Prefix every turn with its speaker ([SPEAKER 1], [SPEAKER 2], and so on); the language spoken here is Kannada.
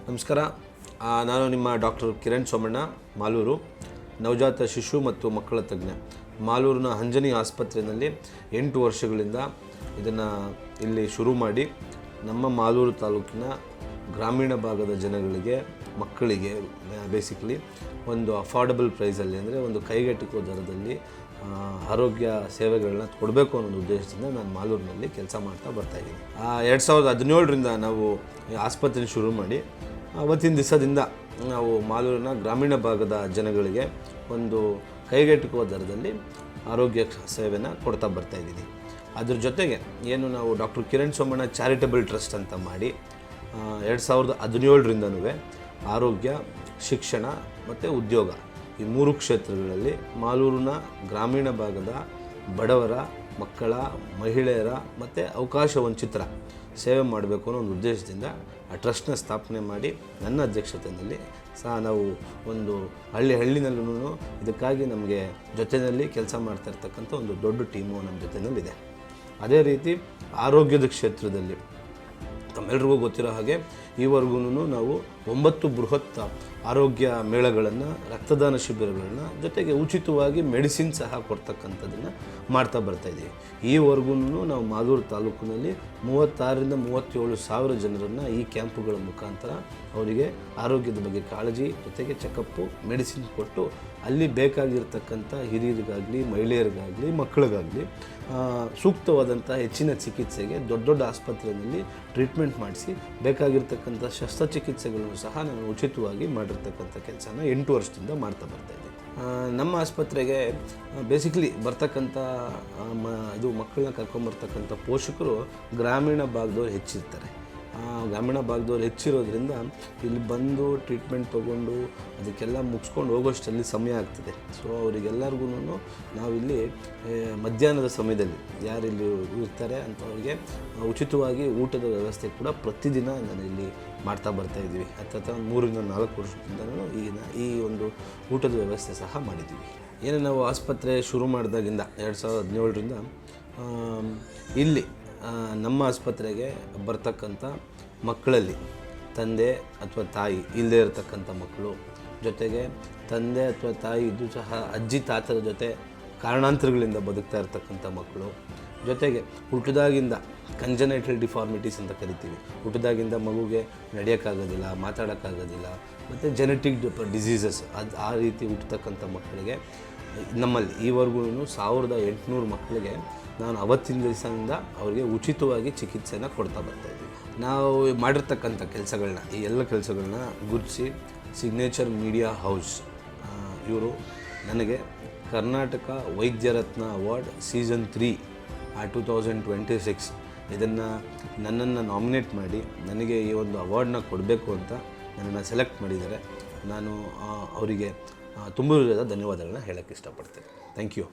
[SPEAKER 1] ನಮಸ್ಕಾರ. ನಾನು ನಿಮ್ಮ ಡಾಕ್ಟರ್ ಕಿರಣ್ ಸೋಮಣ್ಣ, ಮಾಲೂರು, ನವಜಾತ ಶಿಶು ಮತ್ತು ಮಕ್ಕಳ ತಜ್ಞ. ಮಾಲೂರಿನ ಅಂಜನಿ ಆಸ್ಪತ್ರೆಯಲ್ಲಿ 8 ವರ್ಷಗಳಿಂದ ಇದನ್ನು ಇಲ್ಲಿ ಶುರು ಮಾಡಿ ನಮ್ಮ ಮಾಲೂರು ತಾಲೂಕಿನ ಗ್ರಾಮೀಣ ಭಾಗದ ಜನಗಳಿಗೆ, ಮಕ್ಕಳಿಗೆ ಬೇಸಿಕಲಿ ಒಂದು ಅಫೋರ್ಡಬಲ್ ಪ್ರೈಸಲ್ಲಿ, ಅಂದರೆ ಒಂದು ಕೈಗೆಟುಕುವ ದರದಲ್ಲಿ ಆರೋಗ್ಯ ಸೇವೆಗಳನ್ನ ಕೊಡಬೇಕು ಅನ್ನೋ ಉದ್ದೇಶದಿಂದ ನಾನು ಮಾಲೂರಿನಲ್ಲಿ ಕೆಲಸ ಮಾಡ್ತಾ ಬರ್ತಾಯಿದ್ದೀನಿ. 2017ರಿಂದ ನಾವು ಆಸ್ಪತ್ರೆ ಶುರು ಮಾಡಿ ಅವತ್ತಿನ ದಿವಸದಿಂದ ನಾವು ಮಾಲೂರಿನ ಗ್ರಾಮೀಣ ಭಾಗದ ಜನಗಳಿಗೆ ಒಂದು ಕೈಗೆಟುಕುವ ದರದಲ್ಲಿ ಆರೋಗ್ಯ ಸೇವೆನ ಕೊಡ್ತಾ ಬರ್ತಾಯಿದ್ದೀನಿ. ಅದ್ರ ಜೊತೆಗೆ ಏನು ನಾವು doctor Kiran Somanna charitable trust ಅಂತ ಮಾಡಿ 2017ರಿಂದನೂ ಆರೋಗ್ಯ, ಶಿಕ್ಷಣ ಮತ್ತು ಉದ್ಯೋಗ ಈ 3 ಕ್ಷೇತ್ರಗಳಲ್ಲಿ ಮಾಲೂರಿನ ಗ್ರಾಮೀಣ ಭಾಗದ ಬಡವರ, ಮಕ್ಕಳ, ಮಹಿಳೆಯರ ಮತ್ತು ಅವಕಾಶ ವಂಚಿತರ ಸೇವೆ ಮಾಡಬೇಕು ಅನ್ನೋ ಒಂದು ಉದ್ದೇಶದಿಂದ ಆ ಟ್ರಸ್ಟ್ನ ಸ್ಥಾಪನೆ ಮಾಡಿ ನನ್ನ ಅಧ್ಯಕ್ಷತೆಯಲ್ಲಿ ನಾವು ಒಂದು ಹಳ್ಳಿನಲ್ಲೂ ಇದಕ್ಕಾಗಿ ನಮಗೆ ಜೊತೆಯಲ್ಲಿ ಕೆಲಸ ಮಾಡ್ತಾ ಇರ್ತಕ್ಕಂಥ ಒಂದು ದೊಡ್ಡ ಟೀಮು ನಮ್ಮ ಜೊತೆಯಲ್ಲಿದೆ. ಅದೇ ರೀತಿ ಆರೋಗ್ಯದ ಕ್ಷೇತ್ರದಲ್ಲಿ ತಮ್ಮೆಲ್ಲರಿಗೂ ಗೊತ್ತಿರೋ ಹಾಗೆ ಈವರೆಗೂ ನಾವು 9 ಬೃಹತ್ ಆರೋಗ್ಯ ಮೇಳಗಳನ್ನು, ರಕ್ತದಾನ ಶಿಬಿರಗಳನ್ನು, ಜೊತೆಗೆ ಉಚಿತವಾಗಿ ಮೆಡಿಸಿನ್ ಸಹ ಕೊಡ್ತಕ್ಕಂಥದ್ದನ್ನು ಮಾಡ್ತಾ ಬರ್ತಾಯಿದ್ದೀವಿ. ಈವರೆಗೂ ನಾವು ಮಾಲೂರು ತಾಲೂಕಿನಲ್ಲಿ 36ರಿಂದ 37 ಸಾವಿರ ಜನರನ್ನು ಈ ಕ್ಯಾಂಪುಗಳ ಮುಖಾಂತರ ಅವರಿಗೆ ಆರೋಗ್ಯದ ಬಗ್ಗೆ ಕಾಳಜಿ, ಜೊತೆಗೆ ಚೆಕಪ್ಪು, ಮೆಡಿಸಿನ್ ಕೊಟ್ಟು ಅಲ್ಲಿ ಬೇಕಾಗಿರ್ತಕ್ಕಂಥ ಹಿರಿಯರಿಗಾಗಲಿ, ಮಹಿಳೆಯರಿಗಾಗಲಿ, ಮಕ್ಕಳಿಗಾಗಲಿ ಸೂಕ್ತವಾದಂಥ ಹೆಚ್ಚಿನ ಚಿಕಿತ್ಸೆಗೆ ದೊಡ್ಡ ಆಸ್ಪತ್ರೆಯಲ್ಲಿ ಟ್ರೀಟ್ಮೆಂಟ್ ಮಾಡಿಸಿ ಬೇಕಾಗಿರ್ತಕ್ಕಂಥ ಶಸ್ತ್ರಚಿಕಿತ್ಸೆಗಳನ್ನು ಸಹ ನಾನು ಉಚಿತವಾಗಿ ಮಾಡಿರ್ತಕ್ಕಂಥ ಕೆಲಸನ 8 ವರ್ಷದಿಂದ ಮಾಡ್ತಾ ಬರ್ತಾಯಿದ್ದೆ. ನಮ್ಮ ಆಸ್ಪತ್ರೆಗೆ ಬೇಸಿಕಲಿ ಬರ್ತಕ್ಕಂಥ ಮಕ್ಕಳನ್ನ ಕರ್ಕೊಂಬರ್ತಕ್ಕಂಥ ಪೋಷಕರು ಗ್ರಾಮೀಣ ಭಾಗದವ್ರು ಹೆಚ್ಚಿರ್ತಾರೆ. ಗ್ರಾಮೀಣ ಭಾಗದವ್ರು ಹೆಚ್ಚಿರೋದ್ರಿಂದ ಇಲ್ಲಿ ಬಂದು ಟ್ರೀಟ್ಮೆಂಟ್ ತೊಗೊಂಡು ಅದಕ್ಕೆಲ್ಲ ಮುಗಿಸ್ಕೊಂಡು ಹೋಗೋಷ್ಟರಲ್ಲಿ ಸಮಯ ಆಗ್ತದೆ. ಸೊ ಅವರಿಗೆಲ್ಲರಿಗೂ ನಾವಿಲ್ಲಿ ಮಧ್ಯಾಹ್ನದ ಸಮಯದಲ್ಲಿ ಯಾರಿಲ್ಲಿ ಇರ್ತಾರೆ ಅಂಥವ್ರಿಗೆ ಉಚಿತವಾಗಿ ಊಟದ ವ್ಯವಸ್ಥೆ ಕೂಡ ಪ್ರತಿದಿನ ನಾನು ಇಲ್ಲಿ ಮಾಡ್ತಾ ಬರ್ತಾಯಿದ್ದೀವಿ. ಹತ್ತಿರ 3ರಿಂದ 4 ವರ್ಷದಿಂದ ಈ ಒಂದು ಊಟದ ವ್ಯವಸ್ಥೆ ಸಹ ಮಾಡಿದ್ದೀವಿ. ಏನು ನಾವು ಆಸ್ಪತ್ರೆ ಶುರು ಮಾಡಿದಾಗಿಂದ 2017ರಿಂದ ಇಲ್ಲಿ ನಮ್ಮ ಆಸ್ಪತ್ರೆಗೆ ಬರ್ತಕ್ಕಂಥ ಮಕ್ಕಳಲ್ಲಿ ತಂದೆ ಅಥವಾ ತಾಯಿ ಇಲ್ಲದೇ ಇರತಕ್ಕಂಥ ಮಕ್ಕಳು, ಜೊತೆಗೆ ತಂದೆ ಅಥವಾ ತಾಯಿ ಇದ್ದು ಸಹ ಅಜ್ಜಿ ತಾತರ ಜೊತೆ ಕಾರಣಾಂತರಗಳಿಂದ ಬದುಕ್ತಾ ಇರ್ತಕ್ಕಂಥ ಮಕ್ಕಳು, ಜೊತೆಗೆ ಹುಟ್ಟಿದಾಗಿಂದ ಕಂಜನೈಟಲ್ ಡಿಫಾರ್ಮಿಟೀಸ್ ಅಂತ ಕರಿತೀವಿ, ಹುಟ್ಟಿದಾಗಿಂದ ಮಗುಗೆ ನಡೆಯೋಕ್ಕಾಗೋದಿಲ್ಲ, ಮಾತಾಡೋಕ್ಕಾಗೋದಿಲ್ಲ, ಮತ್ತು ಜೆನೆಟಿಕ್ ಡಿಸೀಸಸ್ ಆ ರೀತಿ ಹುಟ್ಟತಕ್ಕಂಥ ಮಕ್ಕಳಿಗೆ ನಮ್ಮಲ್ಲಿ ಈವರೆಗೂ 1800 ಮಕ್ಕಳಿಗೆ ನಾನು ಅವತ್ತಿನ ದಿವಸದಿಂದ ಅವರಿಗೆ ಉಚಿತವಾಗಿ ಚಿಕಿತ್ಸೆನ ಕೊಡ್ತಾ ಬರ್ತಾಯಿದ್ವಿ. ನಾವು ಮಾಡಿರ್ತಕ್ಕಂಥ ಕೆಲಸಗಳನ್ನ, ಈ ಎಲ್ಲ ಕೆಲಸಗಳನ್ನ ಗುರುತಿಸಿ ಸಿಗ್ನೇಚರ್ ಮೀಡಿಯಾ ಹೌಸ್ ಇವರು ನನಗೆ ಕರ್ನಾಟಕ ವೈದ್ಯ ರತ್ನ ಅವಾರ್ಡ್ ಸೀಸನ್ 3 2026 ಇದನ್ನು ನನ್ನನ್ನು ನಾಮಿನೇಟ್ ಮಾಡಿ ನನಗೆ ಈ ಒಂದು ಅವಾರ್ಡನ್ನ ಕೊಡಬೇಕು ಅಂತ ನನ್ನನ್ನು ಸೆಲೆಕ್ಟ್ ಮಾಡಿದ್ದಾರೆ. ನಾನು ಅವರಿಗೆ ತುಂಬ ಧನ್ಯವಾದಗಳನ್ನ ಹೇಳೋಕ್ಕೆ ಇಷ್ಟಪಡ್ತೇನೆ. Thank you.